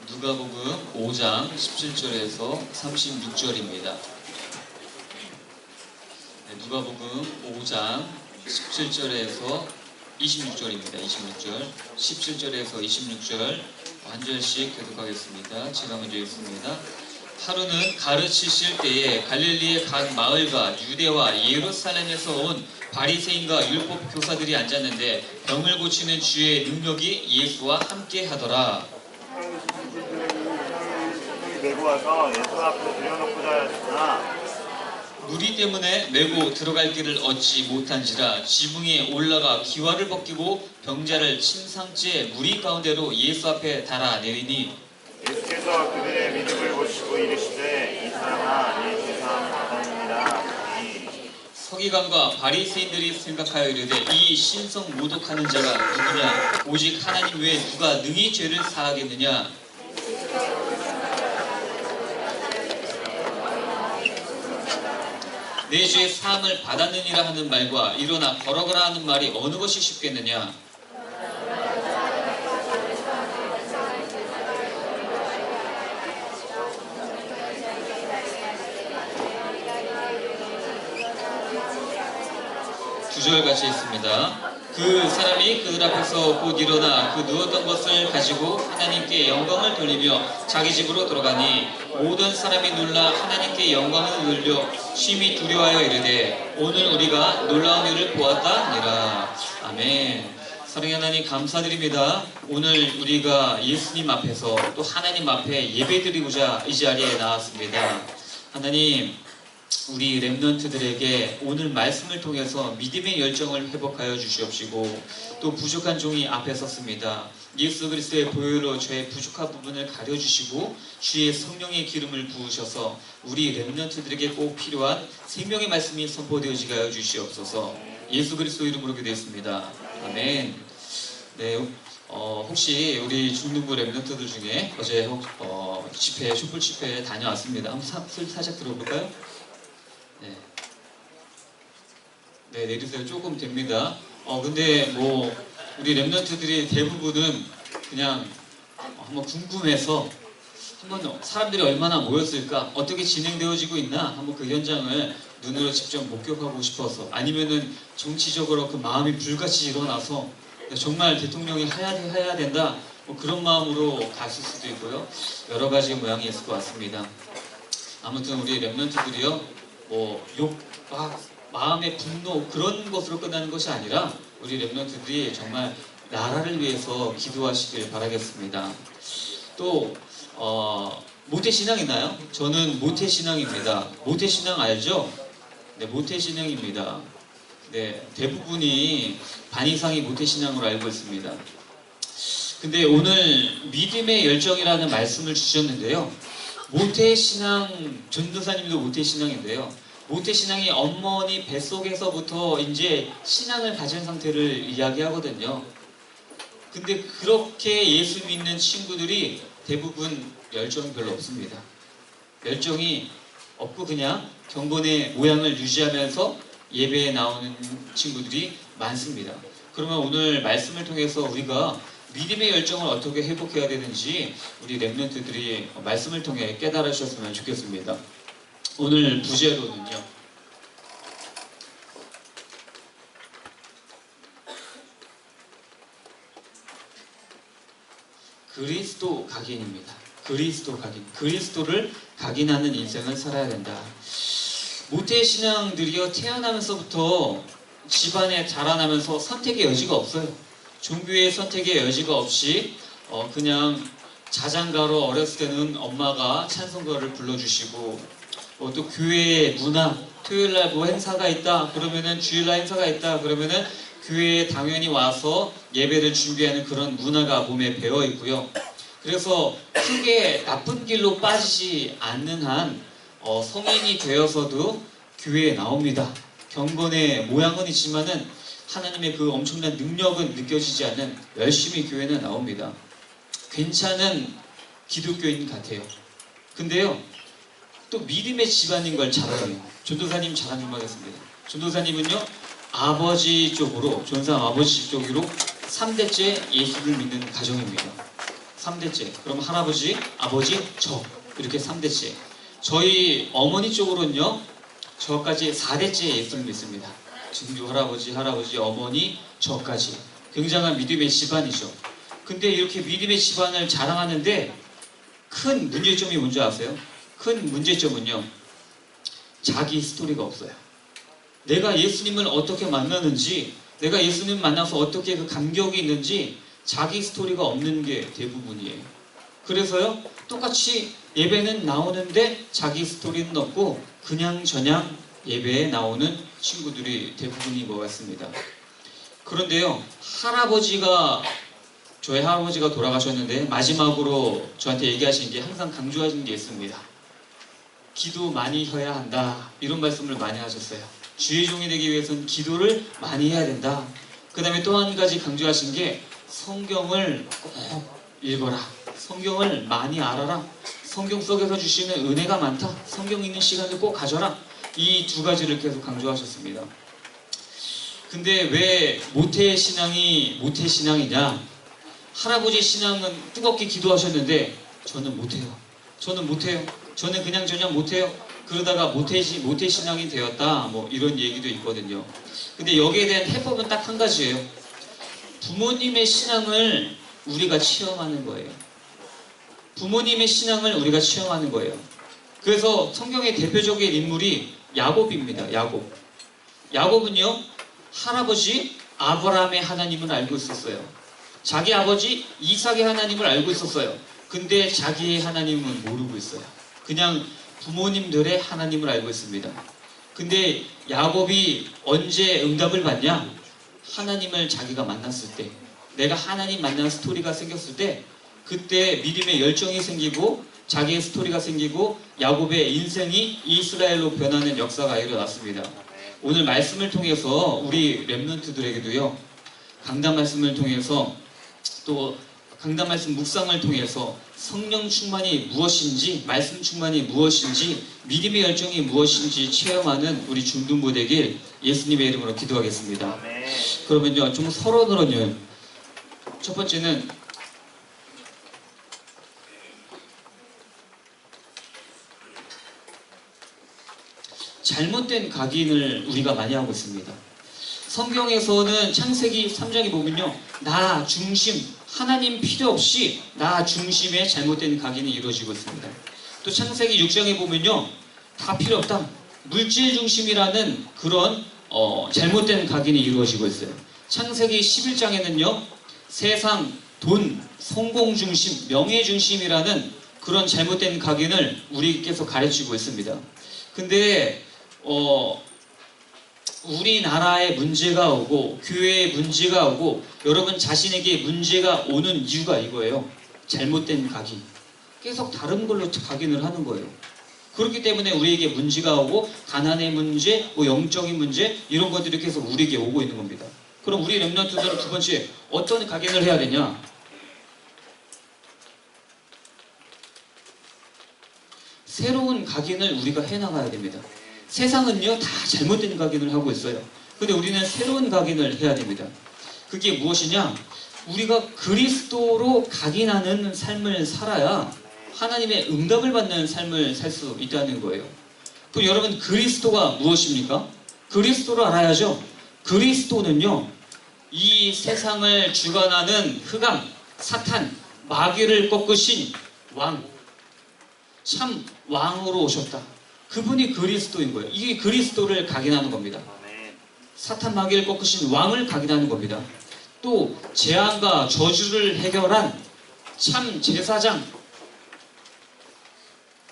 누가복음 5장 17절에서 36절입니다. 누가복음 5장 17절에서 26절입니다. 26절, 17절에서 26절 한 절씩 교독하겠습니다. 제가 먼저 읽습니다. 하루는 가르치실 때에 갈릴리의 각 마을과 유대와 예루살렘에서 온 바리새인과 율법 교사들이 앉았는데 병을 고치는 주의 능력이 예수와 함께 하더라. 메고 와서 예수 앞에 들여놓고자 하였으나 무리 때문에 메고 들어갈 길을 얻지 못한지라 지붕에 올라가 기와를 벗기고 병자를 침상째 무리 가운데로 예수 앞에 달아 내리니 예수께서 그들의 믿음을 보시고 이르시되 이 사람아 네 죄사함을 받았느니라. 서기관과 바리새인들이 생각하여 이르되 이 신성 모독하는 자가 누구냐? 오직 하나님 외에 누가 능히 죄를 사하겠느냐? 내 죄의 사함을 받았느니라 하는 말과 일어나 걸어가라 하는 말이 어느 것이 쉽겠느냐? 두 절 같이 있습니다. 그 사람이 그들 앞에서 곧 일어나 그 누웠던 것을 가지고 하나님께 영광을 돌리며 자기 집으로 돌아가니 모든 사람이 놀라 하나님께 영광을 돌려 심히 두려워하여 이르되 오늘 우리가 놀라운 일을 보았다 하니라. 아멘. 사랑하는 하나님 감사드립니다. 오늘 우리가 예수님 앞에서 또 하나님 앞에 예배드리고자 이 자리에 나왔습니다. 하나님, 우리 렘넌트들에게 오늘 말씀을 통해서 믿음의 열정을 회복하여 주시옵시고 또 부족한 종이 앞에 섰습니다. 예수 그리스도의 보혈로 저의 부족한 부분을 가려주시고 주의 성령의 기름을 부으셔서 우리 렘넌트들에게 꼭 필요한 생명의 말씀이 선포되어지게 하여 주시옵소서. 예수 그리스도 이름으로 기도했습니다. 아멘. 네, 혹시 우리 중등부 렘넌트들 중에 어제 집회, 촛불 집회에 다녀왔습니다. 한번 살짝 들어볼까요? 네, 내리세요. 조금 됩니다. 근데 뭐 우리 렘넌트들이 대부분은 그냥 한번 궁금해서 한번 사람들이 얼마나 모였을까, 어떻게 진행되어지고 있나 한번 그 현장을 눈으로 직접 목격하고 싶어서, 아니면은 정치적으로 그 마음이 불같이 일어나서 정말 대통령이 해야 된다 뭐 그런 마음으로 갔을 수도 있고요. 여러 가지 모양이 있을 것 같습니다. 아무튼 우리 렘넌트들이요, 마음의 분노 그런 것으로 끝나는 것이 아니라 우리 렘넌트들이 정말 나라를 위해서 기도하시길 바라겠습니다. 또 모태신앙 있나요? 저는 모태신앙입니다. 모태신앙 알죠? 네, 모태신앙입니다. 네, 대부분이 반 이상이 모태신앙으로 알고 있습니다. 근데 오늘 믿음의 열정이라는 말씀을 주셨는데요. 모태신앙, 전도사님도 모태신앙인데요. 모태신앙이 어머니 뱃속에서부터 이제 신앙을 가진 상태를 이야기하거든요. 근데 그렇게 예수 믿는 친구들이 대부분 열정이 별로 없습니다. 열정이 없고 그냥 경건의 모양을 유지하면서 예배에 나오는 친구들이 많습니다. 그러면 오늘 말씀을 통해서 우리가 믿음의 열정을 어떻게 회복해야 되는지 우리 렘넌트들이 말씀을 통해 깨달으셨으면 좋겠습니다. 오늘 부제로는요, 그리스도 각인입니다. 그리스도 각인. 그리스도를 각인하는 인생을 살아야 된다. 모태신앙들이요, 태어나면서부터 집안에 자라나면서 선택의 여지가 없어요. 종교의 선택의 여지가 없이 그냥 자장가로 어렸을 때는 엄마가 찬송가를 불러주시고, 또 교회의 문화, 토요일날 뭐 행사가 있다 그러면은, 주일날 행사가 있다 그러면은 교회에 당연히 와서 예배를 준비하는 그런 문화가 몸에 배어 있고요. 그래서 크게 나쁜 길로 빠지지 않는 한 성인이 되어서도 교회에 나옵니다. 경건의 모양은 있지만은 하나님의 그 엄청난 능력은 느껴지지 않는 열심히 교회는 나옵니다. 괜찮은 기독교인 같아요. 근데요, 또 믿음의 집안인 걸 잘 알아요. 전도사님 자랑 좀 하겠습니다. 전도사님은요, 아버지 쪽으로, 전상 아버지 쪽으로 3대째 예수를 믿는 가정입니다. 3대째. 그럼 할아버지, 아버지, 저. 이렇게 3대째. 저희 어머니 쪽으로는요, 저까지 4대째 예수를 믿습니다. 증조 할아버지, 어머니, 저까지. 굉장한 믿음의 집안이죠. 근데 이렇게 믿음의 집안을 자랑하는데 큰 문제점이 뭔지 아세요? 큰 문제점은요, 자기 스토리가 없어요. 내가 예수님을 어떻게 만나는지, 내가 예수님 만나서 어떻게 그 감격이 있는지 자기 스토리가 없는 게 대부분이에요. 그래서요, 똑같이 예배는 나오는데 자기 스토리는 없고 그냥저냥 예배에 나오는 친구들이 대부분인 것 같습니다. 그런데요, 저희 할아버지가 돌아가셨는데 마지막으로 저한테 얘기하신 게, 항상 강조하신 게 있습니다. 기도 많이 해야 한다, 이런 말씀을 많이 하셨어요. 주의 종이 되기 위해서는 기도를 많이 해야 된다. 그 다음에 또 한 가지 강조하신 게, 성경을 꼭 읽어라, 성경을 많이 알아라, 성경 속에서 주시는 은혜가 많다, 성경 읽는 시간을 꼭 가져라. 이 두 가지를 계속 강조하셨습니다. 근데 왜 모태신앙이 모태신앙이냐? 할아버지 신앙은 뜨겁게 기도하셨는데 저는 못해요. 저는 그냥저냥 못해요. 그러다가 모태신앙이 되었다, 뭐 이런 얘기도 있거든요. 근데 여기에 대한 해법은 딱 한 가지예요. 부모님의 신앙을 우리가 체험하는 거예요. 부모님의 신앙을 우리가 체험하는 거예요. 그래서 성경의 대표적인 인물이 야곱입니다. 야곱은요, 할아버지 아브라함의 하나님을 알고 있었어요. 자기 아버지 이삭의 하나님을 알고 있었어요. 근데 자기의 하나님은 모르고 있어요. 그냥 부모님들의 하나님을 알고 있습니다. 근데 야곱이 언제 응답을 받냐? 하나님을 자기가 만났을 때, 내가 하나님 만난 스토리가 생겼을 때, 그때 믿음의 열정이 생기고 자기의 스토리가 생기고 야곱의 인생이 이스라엘로 변하는 역사가 일어났습니다. 오늘 말씀을 통해서 우리 렘넌트들에게도요, 강단 말씀을 통해서, 또 강단 말씀 묵상을 통해서 성령 충만이 무엇인지, 말씀 충만이 무엇인지, 믿음의 열정이 무엇인지 체험하는 우리 중등부 되길 예수님의 이름으로 기도하겠습니다. 그러면요, 좀 서론으로는요, 첫 번째는 잘못된 각인을 우리가 많이 하고 있습니다. 성경에서는 창세기 3장에 보면요, 나 중심, 하나님 필요 없이 나 중심의 잘못된 각인이 이루어지고 있습니다. 또 창세기 6장에 보면요, 다 필요 없다, 물질 중심이라는 그런 잘못된 각인이 이루어지고 있어요. 창세기 11장에는요, 세상, 돈, 성공 중심, 명예 중심이라는 그런 잘못된 각인을 우리께서 가르치고 있습니다. 근데 우리나라에 문제가 오고 교회에 문제가 오고 여러분 자신에게 문제가 오는 이유가 이거예요. 잘못된 각인. 계속 다른 걸로 각인을 하는 거예요. 그렇기 때문에 우리에게 문제가 오고, 가난의 문제, 뭐 영적인 문제, 이런 것들이 계속 우리에게 오고 있는 겁니다. 그럼 우리 렘넌트들은 두 번째, 어떤 각인을 해야 되냐? 새로운 각인을 우리가 해나가야 됩니다. 세상은요, 다 잘못된 각인을 하고 있어요. 근데 우리는 새로운 각인을 해야 됩니다. 그게 무엇이냐? 우리가 그리스도로 각인하는 삶을 살아야 하나님의 응답을 받는 삶을 살 수 있다는 거예요. 그럼 여러분, 그리스도가 무엇입니까? 그리스도를 알아야죠. 그리스도는요, 이 세상을 주관하는 흑암, 사탄, 마귀를 꺾으신 왕, 참 왕으로 오셨다. 그분이 그리스도인 거예요. 이게 그리스도를 각인하는 겁니다. 사탄 마귀를 꺾으신 왕을 각인하는 겁니다. 또 재앙과 저주를 해결한 참 제사장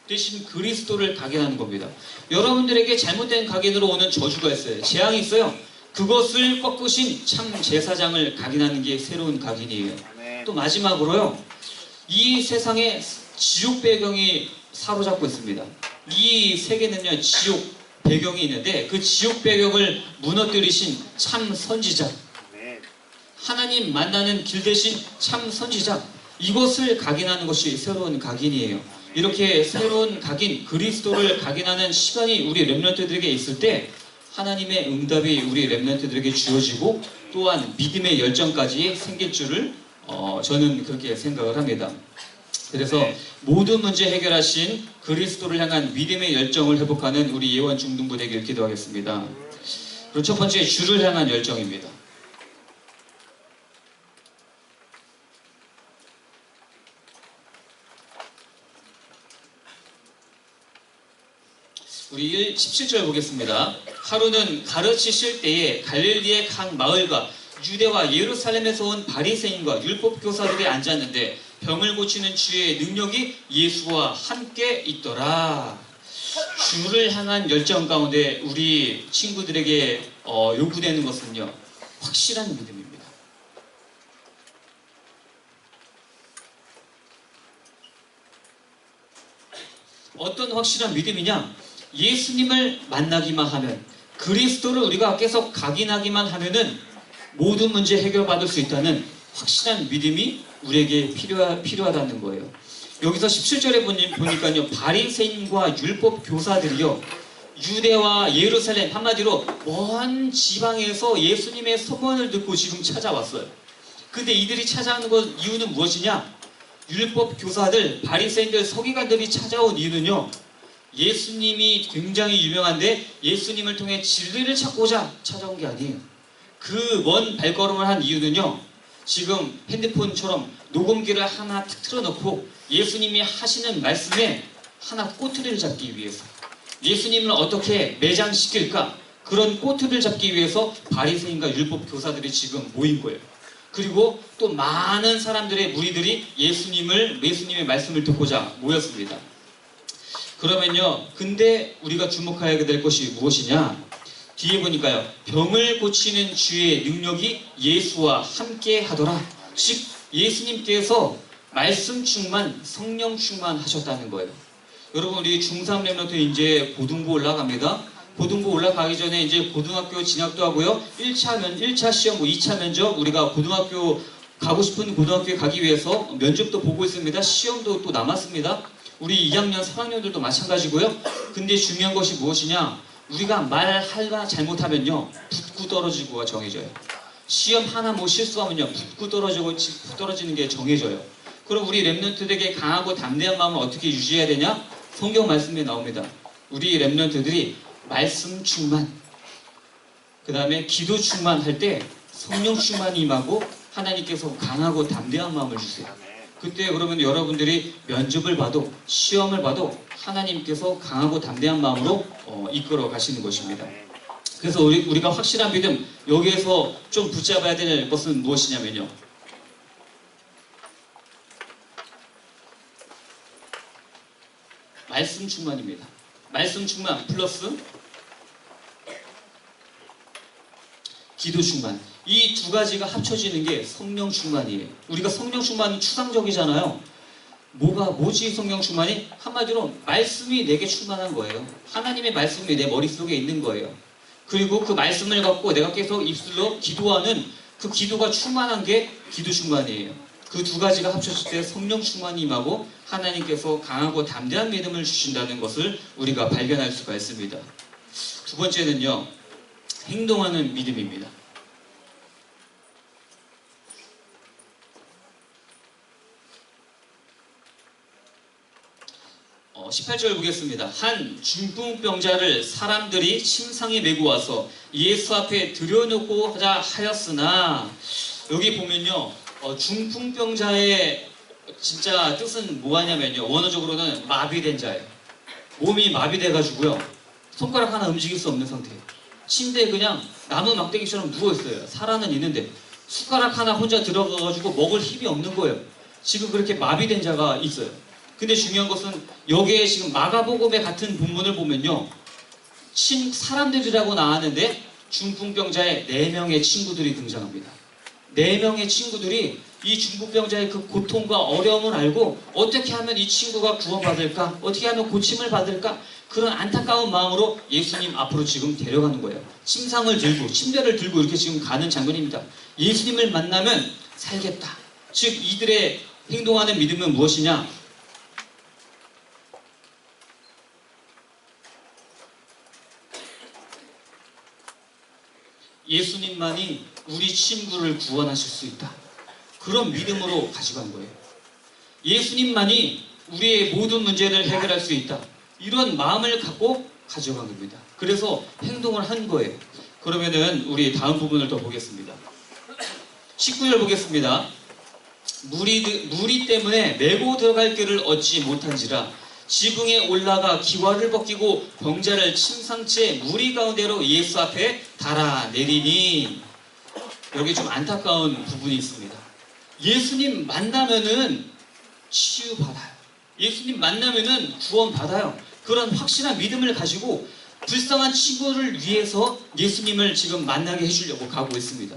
대신 그리스도를 각인하는 겁니다. 여러분들에게 잘못된 각인으로 오는 저주가 있어요. 재앙이 있어요. 그것을 꺾으신 참 제사장을 각인하는 게 새로운 각인이에요. 또 마지막으로요, 이 세상에 지옥 배경이 사로잡고 있습니다. 이 세계는요, 지옥 배경이 있는데 그 지옥 배경을 무너뜨리신 참 선지자, 하나님 만나는 길 대신 참 선지자, 이것을 각인하는 것이 새로운 각인이에요. 이렇게 새로운 각인, 그리스도를 각인하는 시간이 우리 렘넌트들에게 있을 때 하나님의 응답이 우리 렘넌트들에게 주어지고 또한 믿음의 열정까지 생길 줄을 저는 그렇게 생각을 합니다. 그래서 네. 모든 문제 해결하신 그리스도를 향한 믿음의 열정을 회복하는 우리 예원 중등부 되길 기도하겠습니다. 그리고 첫 번째, 주를 향한 열정입니다. 우리 17절 보겠습니다. 하루는 가르치실 때에 갈릴리의 각 마을과 유대와 예루살렘에서 온 바리새인과 율법 교사들이 앉았는데 병을 고치는 주의 능력이 예수와 함께 있더라. 주를 향한 열정 가운데 우리 친구들에게 요구되는 것은요, 확실한 믿음입니다. 어떤 확실한 믿음이냐? 예수님을 만나기만 하면, 그리스도를 우리가 계속 각인하기만 하면은 모든 문제 해결받을 수 있다는 확실한 믿음이 우리에게 필요하다는 거예요. 여기서 17절에 보니까요, 바리새인과 율법 교사들이요, 유대와 예루살렘, 한마디로 먼 지방에서 예수님의 소문을 듣고 지금 찾아왔어요. 근데 이들이 찾아오는 것 이유는 무엇이냐? 율법 교사들, 바리새인들, 서기관들이 찾아온 이유는요, 예수님이 굉장히 유명한데 예수님을 통해 진리를 찾고자 찾아온 게 아니에요. 그 먼 발걸음을 한 이유는요, 지금 핸드폰처럼 녹음기를 하나 탁 틀어놓고 예수님이 하시는 말씀에 하나 꼬투리를 잡기 위해서, 예수님을 어떻게 매장시킬까, 그런 꼬투리를 잡기 위해서 바리새인과 율법 교사들이 지금 모인 거예요. 그리고 또 많은 사람들의 무리들이 예수님의 말씀을 듣고자 모였습니다. 그러면요, 근데 우리가 주목해야 될 것이 무엇이냐? 뒤에 보니까요, 병을 고치는 주의 능력이 예수와 함께 하더라. 즉 예수님께서 말씀 충만, 성령 충만하셨다는 거예요. 여러분, 우리 중3 랩런트 이제 고등부 올라갑니다. 고등부 올라가기 전에 이제 고등학교 진학도 하고요, 1차 시험, 2차 면접, 우리가 고등학교 가고 싶은 고등학교에 가기 위해서 면접도 보고 있습니다. 시험도 또 남았습니다. 우리 2학년, 3학년들도 마찬가지고요. 근데 중요한 것이 무엇이냐? 우리가 말하다 잘못하면요, 붙고 떨어지고가 정해져요. 시험 하나 뭐 실수하면요, 붙고 떨어지는 게 정해져요. 그럼 우리 랩런트들에게 강하고 담대한 마음을 어떻게 유지해야 되냐? 성경 말씀에 나옵니다. 우리 랩런트들이 말씀 충만, 그 다음에 기도 충만할 때 성령 충만이 임하고 하나님께서 강하고 담대한 마음을 주세요. 그때 그러면 여러분들이 면접을 봐도 시험을 봐도 하나님께서 강하고 담대한 마음으로 이끌어 가시는 것입니다. 그래서 우리가 확실한 믿음, 여기에서 좀 붙잡아야 될 것은 무엇이냐면요, 말씀 충만입니다. 말씀 충만 플러스 기도 충만, 이 두 가지가 합쳐지는 게 성령 충만이에요. 우리가 성령 충만은 추상적이잖아요. 뭐지 성령 충만이? 한마디로 말씀이 내게 충만한 거예요. 하나님의 말씀이 내 머릿속에 있는 거예요. 그리고 그 말씀을 갖고 내가 계속 입술로 기도하는 그 기도가 충만한 게 기도 충만이에요. 그 두 가지가 합쳐질 때 성령 충만이 임하고 하나님께서 강하고 담대한 믿음을 주신다는 것을 우리가 발견할 수가 있습니다. 두 번째는요, 행동하는 믿음입니다. 18절 보겠습니다. 한 중풍병자를 사람들이 침상에 메고 와서 예수 앞에 들여놓고자 하였으나, 여기 보면요, 중풍병자의 진짜 뜻은 뭐하냐면요, 원어적으로는 마비된 자예요. 몸이 마비돼가지고요, 손가락 하나 움직일 수 없는 상태예요. 침대에 그냥 나무 막대기처럼 누워있어요. 살아는 있는데 숟가락 하나 혼자 들어가가지고 먹을 힘이 없는 거예요. 지금 그렇게 마비된 자가 있어요. 근데 중요한 것은 여기에 지금 마가복음의 같은 본문을 보면요, 사람들이라고 나왔는데 중풍병자의 4명의 친구들이 등장합니다. 4명의 친구들이 이 중풍병자의 그 고통과 어려움을 알고 어떻게 하면 이 친구가 구원받을까, 어떻게 하면 고침을 받을까, 그런 안타까운 마음으로 예수님 앞으로 지금 데려가는 거예요. 침상을 들고, 침대를 들고 이렇게 지금 가는 장면입니다. 예수님을 만나면 살겠다. 즉 이들의 행동하는 믿음은 무엇이냐? 예수님만이 우리 친구를 구원하실 수 있다. 그런 믿음으로 가져간 거예요. 예수님만이 우리의 모든 문제를 해결할 수 있다. 이런 마음을 갖고 가져간 겁니다. 그래서 행동을 한 거예요. 그러면은 우리 다음 부분을 더 보겠습니다. 19절 보겠습니다. 무리 때문에 메고 들어갈 길을 얻지 못한지라 지붕에 올라가 기와를 벗기고 병자를 침상 채 무리 가운데로 예수 앞에 달아내리니. 여기 좀 안타까운 부분이 있습니다. 예수님 만나면은 치유받아요. 예수님 만나면은 구원받아요. 그런 확실한 믿음을 가지고 불쌍한 친구를 위해서 예수님을 지금 만나게 해주려고 가고 있습니다.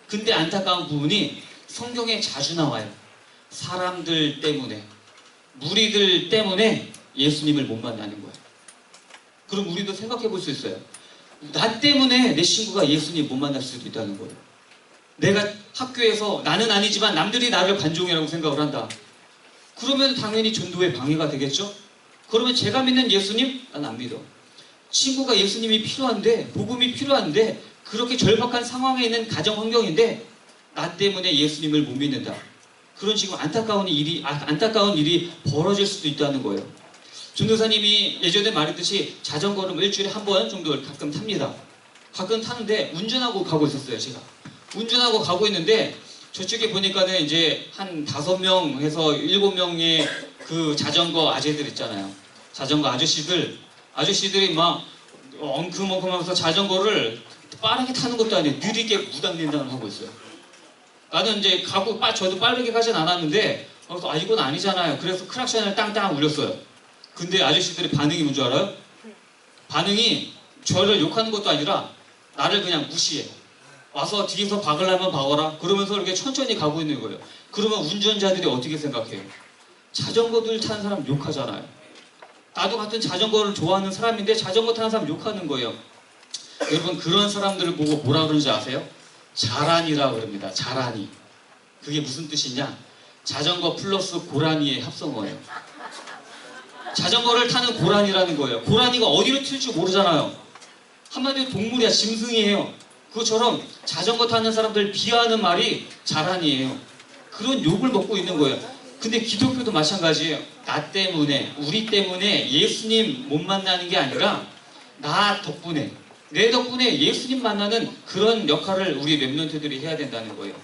근데 안타까운 부분이 성경에 자주 나와요. 사람들 때문에, 무리들 때문에 예수님을 못 만나는 거예요. 그럼 우리도 생각해 볼 수 있어요. 나 때문에 내 친구가 예수님 못 만날 수도 있다는 거예요. 내가 학교에서 나는 아니지만 남들이 나를 관종이라고 생각을 한다. 그러면 당연히 전도에 방해가 되겠죠? 그러면 제가 믿는 예수님? 난 안 믿어. 친구가 예수님이 필요한데, 복음이 필요한데, 그렇게 절박한 상황에 있는 가정 환경인데 나 때문에 예수님을 못 믿는다. 그런 지금 안타까운 일이 벌어질 수도 있다는 거예요. 전도사님이 예전에 말했듯이 자전거를 일주일에 한 번 정도 가끔 탑니다. 가끔 타는데 운전하고 가고 있었어요, 제가. 운전하고 가고 있는데 저쪽에 보니까는 이제 한 5명에서 7명의 그 자전거 아재들 있잖아요. 자전거 아저씨들이 막 엉큼엉큼하면서 자전거를 빠르게 타는 것도 아니에요. 느리게 무당린당을 하고 있어요. 나는 이제 저도 빠르게 가진 않았는데, 그래서 이건 아니잖아요. 그래서 크락션을 땅땅 울렸어요. 근데 아저씨들의 반응이 뭔지 알아요? 반응이 저를 욕하는 것도 아니라 나를 그냥 무시해. 와서 뒤에서 박으려면 박아라. 그러면서 이렇게 천천히 가고 있는 거예요. 그러면 운전자들이 어떻게 생각해요? 자전거들 타는 사람 욕하잖아요. 나도 같은 자전거를 좋아하는 사람인데 자전거 타는 사람 욕하는 거예요. 여러분, 그런 사람들을 보고 뭐라 그러는지 아세요? 자란이라 그럽니다. 자란이. 그게 무슨 뜻이냐? 자전거 플러스 고라니의 합성어예요. 자전거를 타는 고라니라는 거예요. 고라니가 어디로 튈지 모르잖아요. 한마디로 동물이야, 짐승이에요. 그것처럼 자전거 타는 사람들 비하하는 말이 자란이에요. 그런 욕을 먹고 있는 거예요. 근데 기독교도 마찬가지예요. 나 때문에, 우리 때문에 예수님 못 만나는 게 아니라 나 덕분에, 내 덕분에 예수님 만나는 그런 역할을 우리 렘넌트들이 해야 된다는 거예요.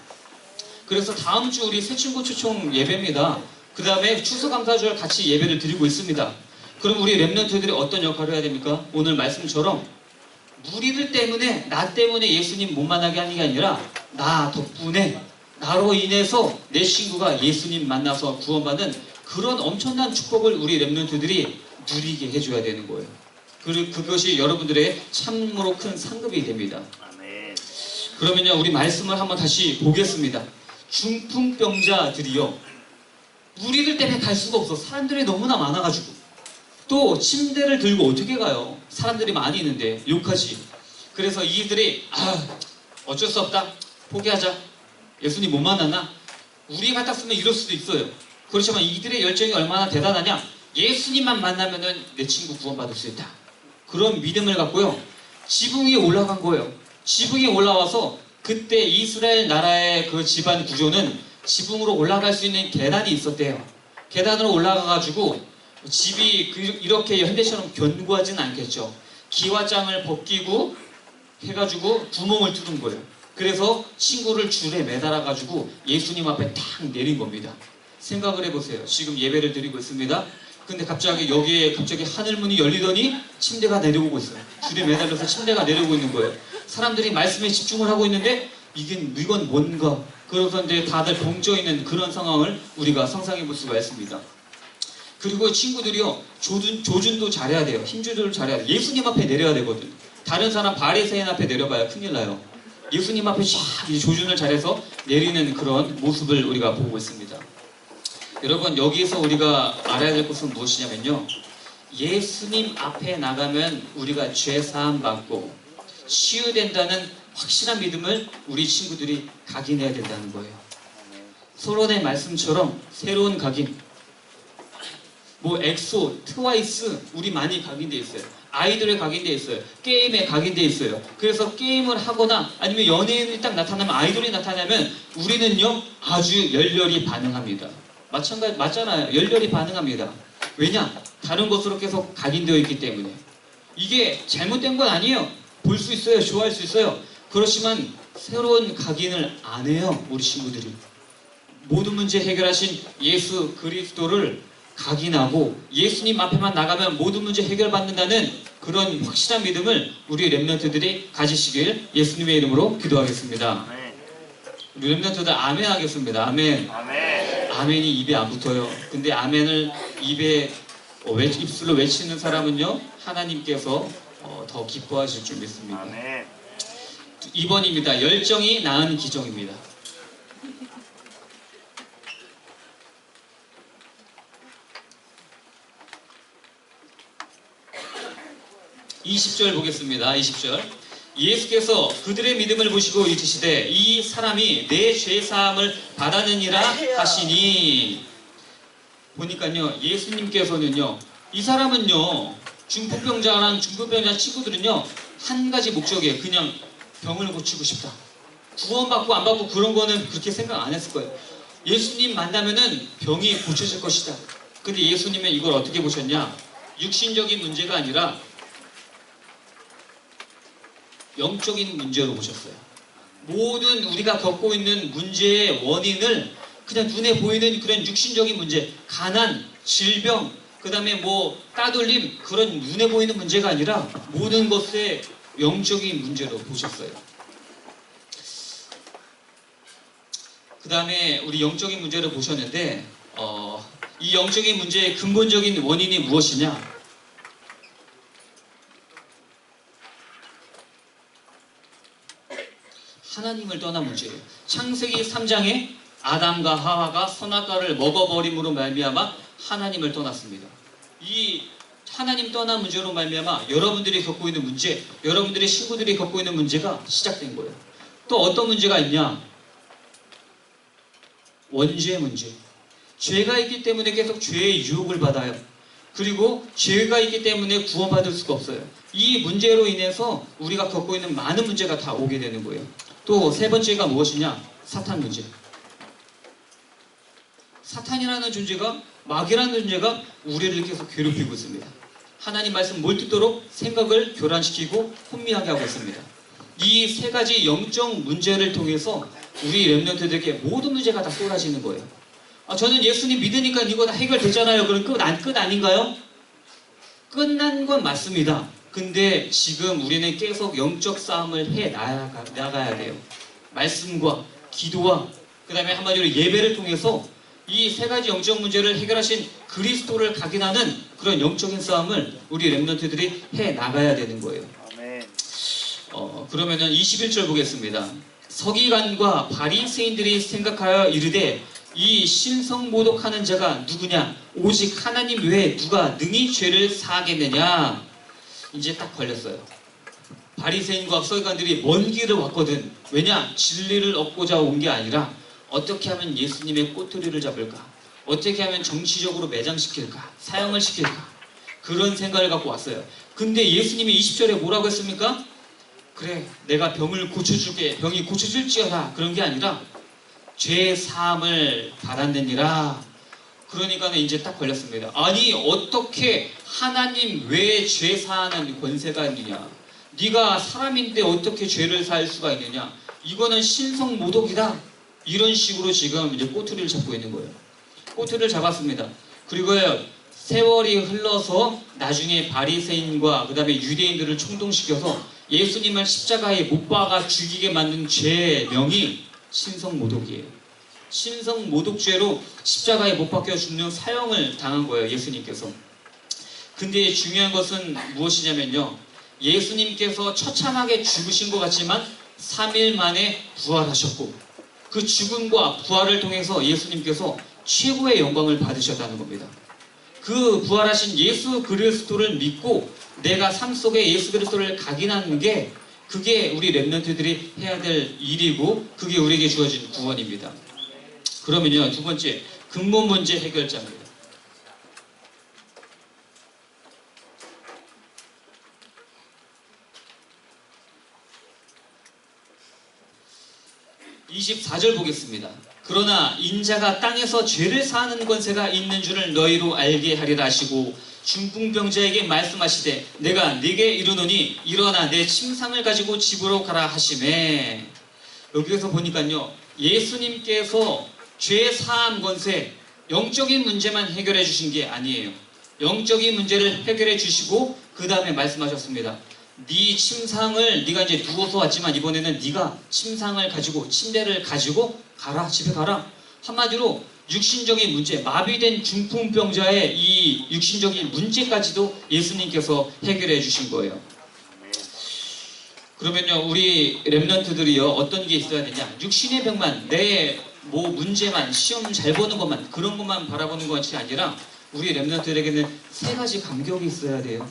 그래서 다음 주 우리 새친구 초청 예배입니다. 그 다음에 추수감사절 같이 예배를 드리고 있습니다. 그럼 우리 렘넌트들이 어떤 역할을 해야 됩니까? 오늘 말씀처럼 무리들 때문에, 나 때문에 예수님 못 만나게 하는 게 아니라 나 덕분에, 나로 인해서 내 친구가 예수님 만나서 구원받는 그런 엄청난 축복을 우리 렘넌트들이 누리게 해줘야 되는 거예요. 그리고 그것이 여러분들의 참으로 큰 상급이 됩니다. 아멘. 그러면요, 우리 말씀을 한번 다시 보겠습니다. 중풍병자들이요, 무리들 때문에 갈 수가 없어. 사람들이 너무나 많아가지고. 또 침대를 들고 어떻게 가요? 사람들이 많이 있는데 욕하지. 그래서 이들이 어쩔 수 없다, 포기하자. 예수님 못 만났나? 우리 같았으면 이럴 수도 있어요. 그렇지만 이들의 열정이 얼마나 대단하냐? 예수님만 만나면은 내 친구 구원받을 수 있다. 그런 믿음을 갖고요, 지붕 위에 올라간 거예요. 지붕에 올라와서, 그때 이스라엘 나라의 그 집안 구조는 지붕으로 올라갈 수 있는 계단이 있었대요. 계단으로 올라가가지고 집이 이렇게 현대처럼 견고하진 않겠죠. 기와장을 벗기고 해가지고 구멍을 뚫은 거예요. 그래서 친구를 줄에 매달아가지고 예수님 앞에 탁 내린 겁니다. 생각을 해보세요. 지금 예배를 드리고 있습니다. 근데 여기에 갑자기 하늘문이 열리더니 침대가 내려오고 있어요. 줄에 매달려서 침대가 내려오고 있는 거예요. 사람들이 말씀에 집중을 하고 있는데 이건 뭔가, 그래서 이제 다들 봉쪄 있는 그런 상황을 우리가 상상해 볼 수가 있습니다. 그리고 친구들이요, 조준도 잘해야 돼요. 힘 조절을 잘해야 돼요. 예수님 앞에 내려야 되거든. 다른 사람 바리새인 앞에 내려봐야 큰일 나요. 예수님 앞에 쫙 조준을 잘해서 내리는 그런 모습을 우리가 보고 있습니다. 여러분, 여기에서 우리가 알아야 될 것은 무엇이냐면요, 예수님 앞에 나가면 우리가 죄 사함 받고 치유된다는 확실한 믿음을 우리 친구들이 각인해야 된다는 거예요. 서론의 말씀처럼 새로운 각인, 엑소, 트와이스, 우리 많이 각인되어 있어요. 아이돌에 각인되어 있어요. 게임에 각인되어 있어요. 그래서 게임을 하거나 아니면 연예인이 딱 나타나면, 아이돌이 나타나면 우리는요 아주 열렬히 반응합니다. 맞잖아요. 열렬히 반응합니다. 왜냐? 다른 것으로 계속 각인되어 있기 때문에. 이게 잘못된 건 아니에요. 볼 수 있어요. 좋아할 수 있어요. 그렇지만 새로운 각인을 안 해요. 우리 친구들이. 모든 문제 해결하신 예수 그리스도를 각인하고 예수님 앞에만 나가면 모든 문제 해결받는다는 그런 확실한 믿음을 우리 렘넌트들이 가지시길 예수님의 이름으로 기도하겠습니다. 아멘. 우리 렘넌트들 아멘 하겠습니다. 아멘. 아멘. 아멘이 입에 안 붙어요. 근데 아멘을 입에 입술로 외치는 사람은요 하나님께서 더 기뻐하실 줄 믿습니다. 아멘. 2번입니다. 열정이 낳은 기적입니다. 20절 보겠습니다. 20절. 예수께서 그들의 믿음을 보시고 이르시되 이 사람이 내 죄사함을 받았느니라 하시니. 보니까요 예수님께서는요 이 사람은요 중풍병자랑 중풍병자 친구들은요 한 가지 목적이에요. 그냥 병을 고치고 싶다. 구원받고 안 받고 그런 거는 그렇게 생각 안 했을 거예요. 예수님 만나면은 병이 고쳐질 것이다. 근데 예수님은 이걸 어떻게 보셨냐? 육신적인 문제가 아니라 영적인 문제로 보셨어요. 모든 우리가 겪고 있는 문제의 원인을 그냥 눈에 보이는 그런 육신적인 문제, 가난, 질병, 그 다음에 뭐 따돌림, 그런 눈에 보이는 문제가 아니라 모든 것의 영적인 문제로 보셨어요. 그 다음에 우리 영적인 문제를 보셨는데 이 영적인 문제의 근본적인 원인이 무엇이냐? 하나님을 떠난 문제예요. 창세기 3장에 아담과 하와가 선악과를 먹어버림으로 말미암아 하나님을 떠났습니다. 이 하나님 떠난 문제로 말미암아 여러분들이 겪고 있는 문제, 여러분들의 친구들이 겪고 있는 문제가 시작된 거예요. 또 어떤 문제가 있냐? 원죄의 문제. 죄가 있기 때문에 계속 죄의 유혹을 받아요. 그리고 죄가 있기 때문에 구원받을 수가 없어요. 이 문제로 인해서 우리가 겪고 있는 많은 문제가 다 오게 되는 거예요. 또 세 번째가 무엇이냐? 사탄 문제. 사탄이라는 존재가, 마귀라는 존재가 우리를 계속 괴롭히고 있습니다. 하나님 말씀 못 듣도록 생각을 교란시키고 혼미하게 하고 있습니다. 이 세 가지 영적 문제를 통해서 우리 렘넌트들에게 모든 문제가 다 쏟아지는 거예요. 저는 예수님 믿으니까 이거 다 해결됐잖아요. 그럼 끝 아닌가요? 끝난 건 맞습니다. 근데 지금 우리는 계속 영적 싸움을 해 나가야 돼요. 말씀과 기도와 그 다음에 한마디로 예배를 통해서 이 세 가지 영적 문제를 해결하신 그리스도를 각인하는 그런 영적인 싸움을 우리 렘넌트들이 해 나가야 되는 거예요. 아멘. 그러면은 21절 보겠습니다. 서기관과 바리새인들이 생각하여 이르되 이 신성모독하는 자가 누구냐? 오직 하나님 외에 누가 능히 죄를 사하겠느냐? 이제 딱 걸렸어요. 바리새인과 서기관들이 먼 길을 왔거든. 왜냐? 진리를 얻고자 온 게 아니라 어떻게 하면 예수님의 꼬투리를 잡을까? 어떻게 하면 정치적으로 매장시킬까? 사형을 시킬까? 그런 생각을 갖고 왔어요. 근데 예수님이 20절에 뭐라고 했습니까? 그래, 내가 병을 고쳐줄게. 병이 고쳐질지어다. 그런 게 아니라 죄 사함을 받았느니라. 그러니까 이제 딱 걸렸습니다. 아니 어떻게 하나님 외에 죄 사하는 권세가 있느냐? 네가 사람인데 어떻게 죄를 사할 수가 있느냐? 이거는 신성모독이다. 이런 식으로 지금 이제 꼬투리를 잡고 있는 거예요. 꼬투리를 잡았습니다. 그리고요 세월이 흘러서 나중에 바리새인과 그 다음에 유대인들을 충동시켜서 예수님을 십자가에 못 박아 죽이게 만든 죄의 명이 신성모독이에요. 신성모독죄로 십자가에 못 박혀 죽는 사형을 당한 거예요. 예수님께서. 근데 중요한 것은 무엇이냐면요. 예수님께서 처참하게 죽으신 것 같지만 3일 만에 부활하셨고 그 죽음과 부활을 통해서 예수님께서 최고의 영광을 받으셨다는 겁니다. 그 부활하신 예수 그리스도를 믿고 내가 삶 속에 예수 그리스도를 각인하는 게 그게 우리 렘넌트들이 해야 될 일이고 그게 우리에게 주어진 구원입니다. 그러면요 두 번째 근본 문제 해결자입니다. 24절 보겠습니다. 그러나 인자가 땅에서 죄를 사하는 권세가 있는 줄을 너희로 알게 하리라 하시고 중풍병자에게 말씀하시되 내가 네게 이르노니 일어나 내 침상을 가지고 집으로 가라 하시매. 여기에서 보니까요, 예수님께서 죄 사함 권세, 영적인 문제만 해결해 주신 게 아니에요. 영적인 문제를 해결해 주시고 그 다음에 말씀하셨습니다. 네 침상을, 네가 이제 누워서 왔지만 이번에는 네가 침상을 가지고, 침대를 가지고 가라, 집에 가라. 한마디로 육신적인 문제, 마비된 중풍병자의 이 육신적인 문제까지도 예수님께서 해결해 주신 거예요. 그러면요, 우리 렘넌트들이요, 어떤 게 있어야 되냐? 육신의 병만, 내 뭐 문제만, 시험 잘 보는 것만, 그런 것만 바라보는 것이 아니라 우리 렘넌트들에게는 세 가지 감격이 있어야 돼요.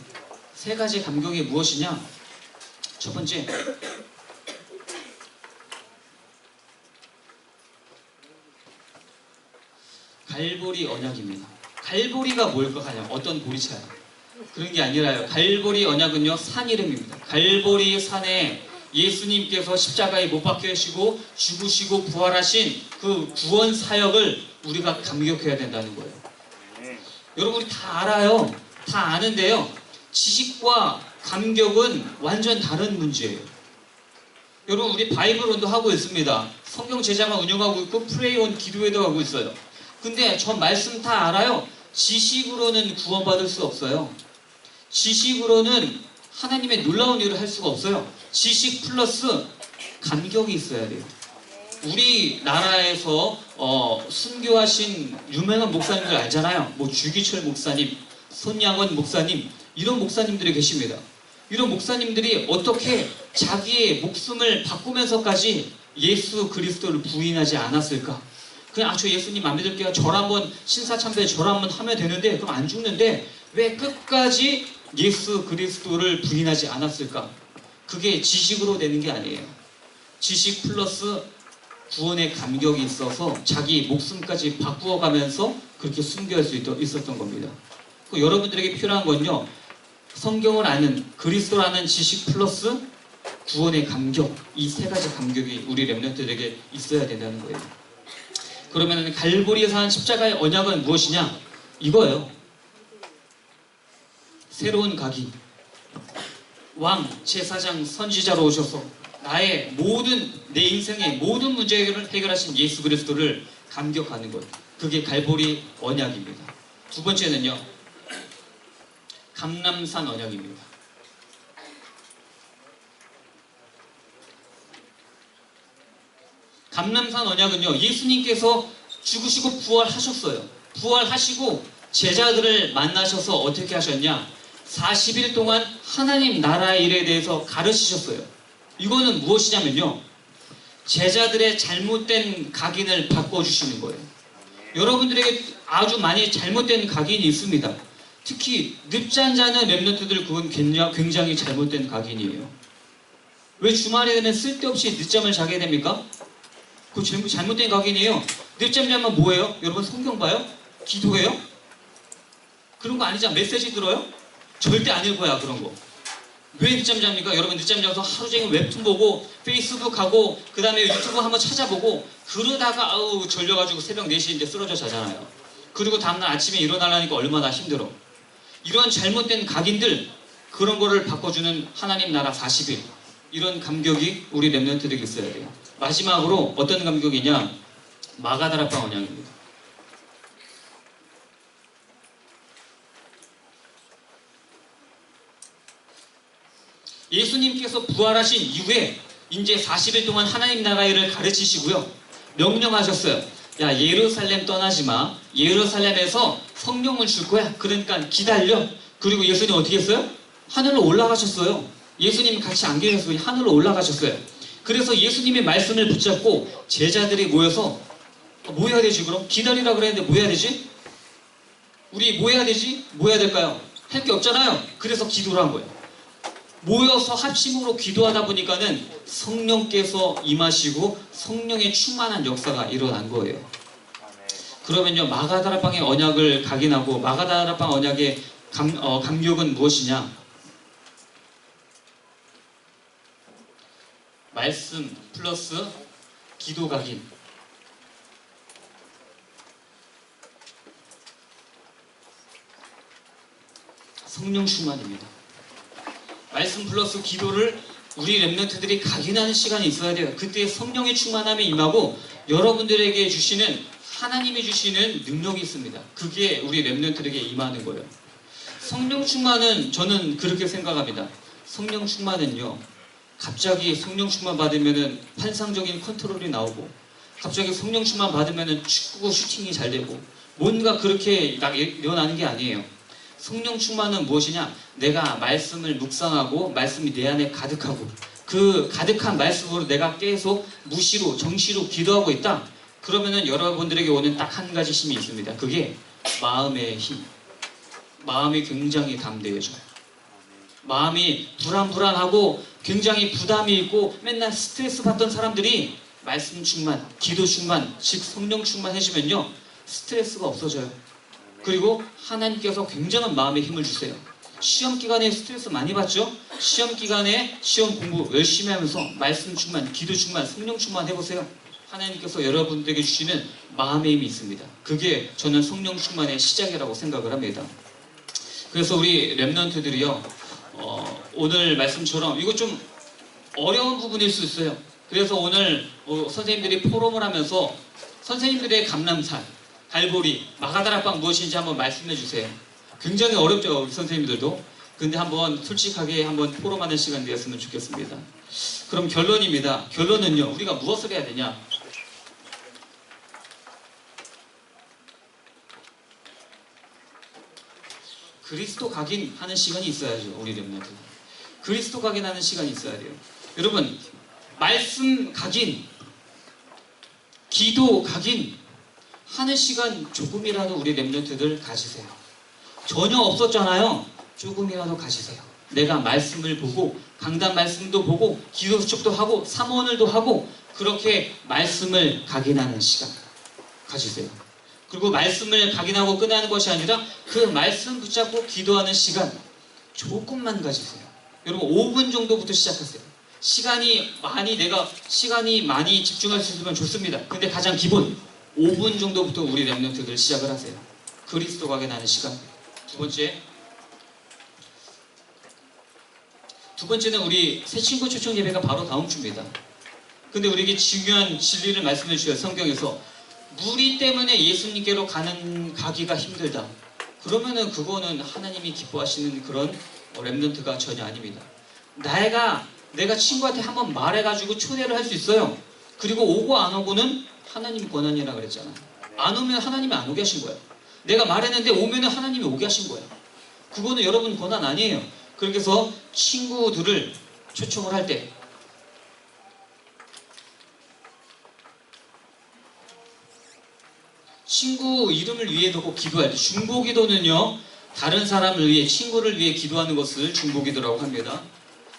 세 가지 감격이 무엇이냐? 첫 번째, 갈보리 언약입니다. 갈보리가 뭘까 하냐? 어떤 보리차예요? 그런 게 아니라요. 갈보리 언약은요, 산 이름입니다. 갈보리 산에 예수님께서 십자가에 못 박히시고 죽으시고 부활하신 그 구원 사역을 우리가 감격해야 된다는 거예요. 여러분이 다 알아요. 다 아는데요. 지식과 감격은 완전 다른 문제예요. 여러분, 우리 바이블온도 하고 있습니다. 성경 제자만 운영하고 있고 프레이온 기도회도 하고 있어요. 근데 저 말씀 다 알아요. 지식으로는 구원받을 수 없어요. 지식으로는 하나님의 놀라운 일을 할 수가 없어요. 지식 플러스 감격이 있어야 돼요. 우리나라에서 순교하신 유명한 목사님들 알잖아요. 뭐 주기철 목사님, 손양원 목사님, 이런 목사님들이 계십니다. 이런 목사님들이 어떻게 자기의 목숨을 바꾸면서까지 예수 그리스도를 부인하지 않았을까? 그냥 저 예수님 안 믿을게요. 절 한번 신사참배 절 한번 하면 되는데 그럼 안 죽는데 왜 끝까지 예수 그리스도를 부인하지 않았을까? 그게 지식으로 되는 게 아니에요. 지식 플러스 구원의 감격이 있어서 자기 목숨까지 바꾸어가면서 그렇게 순교할 수 있었던 겁니다. 여러분들에게 필요한 건요, 성경을 아는, 그리스도를 아는 지식 플러스 구원의 감격, 이 세 가지 감격이 우리 렘넌트들에게 있어야 된다는 거예요. 그러면 갈보리에 산 십자가의 언약은 무엇이냐? 이거예요. 새로운 각이, 왕, 제사장, 선지자로 오셔서 나의 모든, 내 인생의 모든 문제 해결을 해결하신 예수 그리스도를 감격하는 것. 그게 갈보리 언약입니다. 두 번째는요, 감람산 언약입니다. 감람산 언약은요, 예수님께서 죽으시고 부활하셨어요. 부활하시고 제자들을 만나셔서 어떻게 하셨냐? 40일 동안 하나님 나라의 일에 대해서 가르치셨어요. 이거는 무엇이냐면요, 제자들의 잘못된 각인을 바꿔주시는 거예요. 여러분들에게 아주 많이 잘못된 각인이 있습니다. 특히 늦잠 자는 렘넌트들, 그건 굉장히 잘못된 각인이에요. 왜 주말에는 쓸데없이 늦잠을 자게 됩니까? 그거 잘못된 각인이에요. 늦잠 자면 뭐예요? 여러분 성경 봐요? 기도해요? 그런 거 아니잖아. 메시지 들어요? 절대 아닐 거야, 그런 거. 왜 늦잠 잡니까? 여러분 늦잠 자서 하루 종일 웹툰 보고 페이스북 하고 그 다음에 유튜브 한번 찾아보고 그러다가 아우 졸려가지고 새벽 4시인데 쓰러져 자잖아요. 그리고 다음날 아침에 일어나려니까 얼마나 힘들어. 이런 잘못된 각인들, 그런 거를 바꿔주는 하나님 나라 40일, 이런 감격이 우리 렘넌트들에게 있어야 돼요. 마지막으로 어떤 감격이냐? 마가다락방 언약입니다. 예수님께서 부활하신 이후에 이제 40일 동안 하나님 나라의 일을 가르치시고요, 명령하셨어요. 야, 예루살렘 떠나지 마. 예루살렘에서 성령을 줄 거야. 그러니까 기다려. 그리고 예수님 어떻게 했어요? 하늘로 올라가셨어요. 예수님 같이 안 계셨어요. 하늘로 올라가셨어요. 그래서 예수님의 말씀을 붙잡고 제자들이 모여서 뭐 해야 되지 그럼? 기다리라 그랬는데 뭐 해야 되지? 우리 뭐 해야 되지? 뭐 해야 될까요? 할 게 없잖아요. 그래서 기도를 한 거예요. 모여서 합심으로 기도하다 보니까는 성령께서 임하시고 성령의 충만한 역사가 일어난 거예요. 그러면요, 마가다락방의 언약을 각인하고 마가다락방 언약의 감격은 무엇이냐? 말씀 플러스 기도 각인, 성령 충만입니다. 말씀 플러스 기도를 우리 렘넌트들이 각인하는 시간이 있어야 돼요. 그때 성령의 충만함이 임하고 여러분들에게 주시는, 하나님이 주시는 능력이 있습니다. 그게 우리 렘넌트들에게 임하는 거예요. 성령 충만은 저는 그렇게 생각합니다. 성령 충만은요, 갑자기 성령 충만 받으면은 환상적인 컨트롤이 나오고, 갑자기 성령 충만 받으면은 축구 슈팅이 잘 되고, 뭔가 그렇게 막 일어나는 게 아니에요. 성령 충만은 무엇이냐? 내가 말씀을 묵상하고 말씀이 내 안에 가득하고 그 가득한 말씀으로 내가 계속 무시로 정시로 기도하고 있다. 그러면은 여러분들에게 오는 딱 한 가지 힘이 있습니다. 그게 마음의 힘. 마음이 굉장히 담대해져요. 마음이 불안하고 굉장히 부담이 있고 맨날 스트레스 받던 사람들이 말씀 충만, 기도 충만, 즉 성령 충만해지면요, 스트레스가 없어져요. 그리고 하나님께서 굉장한 마음의 힘을 주세요. 시험 기간에 스트레스 많이 받죠? 시험 기간에 시험 공부 열심히 하면서 말씀 충만, 기도 충만, 성령 충만 해보세요. 하나님께서 여러분들에게 주시는 마음의 힘이 있습니다. 그게 저는 성령 충만의 시작이라고 생각을 합니다. 그래서 우리 렘넌트들이요, 오늘 말씀처럼 이거 좀 어려운 부분일 수 있어요. 그래서 오늘 선생님들이 포럼을 하면서 선생님들의 감람산, 갈보리, 마가다락방 무엇인지 한번 말씀해 주세요. 굉장히 어렵죠, 우리 선생님들도. 근데 한번 솔직하게 한번 포럼하는 시간 되었으면 좋겠습니다. 그럼 결론입니다. 결론은요, 우리가 무엇을 해야 되냐? 그리스도 각인하는 시간이 있어야죠. 우리 렘넌트. 그리스도 각인하는 시간이 있어야 돼요. 여러분, 말씀 각인, 기도 각인 하는 시간 조금이라도 우리 렘넌트들 가지세요. 전혀 없었잖아요. 조금이라도 가지세요. 내가 말씀을 보고 강단 말씀도 보고 기도 수첩도 하고 사모언을도 하고 그렇게 말씀을 각인하는 시간 가지세요. 그리고 말씀을 각인하고 끝나는 것이 아니라 그 말씀 붙잡고 기도하는 시간 조금만 가지세요. 여러분 5분 정도부터 시작하세요. 시간이 많이 집중할 수 있으면 좋습니다. 근데 가장 기본 5분 정도부터 우리 렘넌트들 시작을 하세요. 그리스도 각인하는 시간. 두 번째는 우리 새 친구 초청 예배가 바로 다음 주입니다. 근데 우리에게 중요한 진리를 말씀해 주셔요. 성경에서 무리 때문에 예수님께로 가기가 힘들다. 그러면은 그거는 하나님이 기뻐하시는 그런 렘넌트가 전혀 아닙니다. 내가 친구한테 한번 말해가지고 초대를 할 수 있어요. 그리고 오고 안 오고는 하나님 권한이라 그랬잖아요. 안 오면 하나님이 안 오게 하신 거예요. 내가 말했는데 오면은 하나님이 오게 하신 거예요. 그거는 여러분 권한 아니에요. 그래서 친구들을 초청을 할 때 친구 이름을 위해 두고 기도할 때, 중보기도는요, 다른 사람을 위해, 친구를 위해 기도하는 것을 중보기도라고 합니다.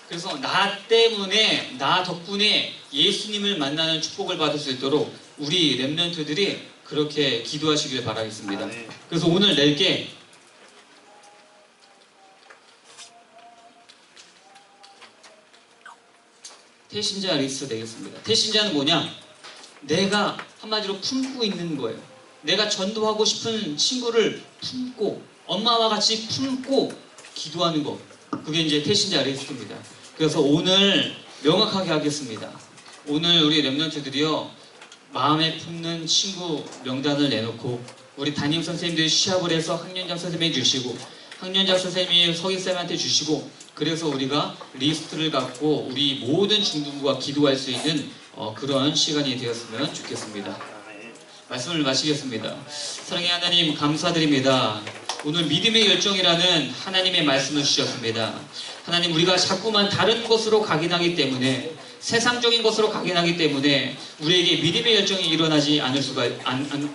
그래서 나 때문에, 나 덕분에 예수님을 만나는 축복을 받을 수 있도록 우리 렘넌트들이 그렇게 기도하시길 바라겠습니다. 그래서 오늘 낼게 태신자 리스트 되겠습니다. 태신자는 뭐냐? 내가 한마디로 품고 있는 거예요. 내가 전도하고 싶은 친구를 품고 엄마와 같이 품고 기도하는 것, 그게 이제 태신자 리스트입니다. 그래서 오늘 명확하게 하겠습니다. 오늘 우리 렘넌트들이요, 마음에 품는 친구 명단을 내놓고 우리 담임 선생님들이 시합을 해서 학년장 선생님이 주시고 학년장 선생님이 서기쌤한테 주시고, 그래서 우리가 리스트를 갖고 우리 모든 중등부가 기도할 수 있는 그런 시간이 되었으면 좋겠습니다. 말씀을 마치겠습니다. 사랑의 하나님, 감사드립니다. 오늘 믿음의 열정이라는 하나님의 말씀을 주셨습니다. 하나님, 우리가 자꾸만 다른 것으로 각인하기 때문에, 세상적인 것으로 각인하기 때문에 우리에게 믿음의 열정이 일어나지 않을 수가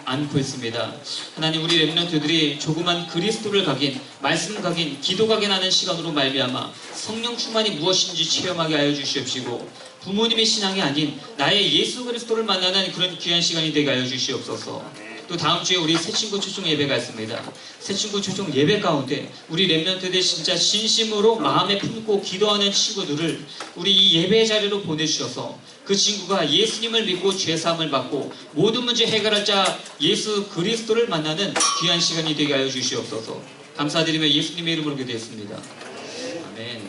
않고 있습니다. 하나님, 우리 렘넌트들이 조그만 그리스도를 각인, 말씀 각인, 기도 각인하는 시간으로 말미암아 성령 충만이 무엇인지 체험하게 하여 주시옵시고, 부모님의 신앙이 아닌 나의 예수 그리스도를 만나는 그런 귀한 시간이 되게 하여 주시옵소서. 또 다음 주에 우리 새 친구 초청 예배가 있습니다. 새 친구 초청 예배 가운데 우리 렘넌트들 진짜 진심으로 마음에 품고 기도하는 친구들을 우리 이 예배 자리로 보내주셔서 그 친구가 예수님을 믿고 죄사함을 받고 모든 문제 해결할 자 예수 그리스도를 만나는 귀한 시간이 되게 하여 주시옵소서. 감사드리며 예수님의 이름으로 기도했습니다. 아멘.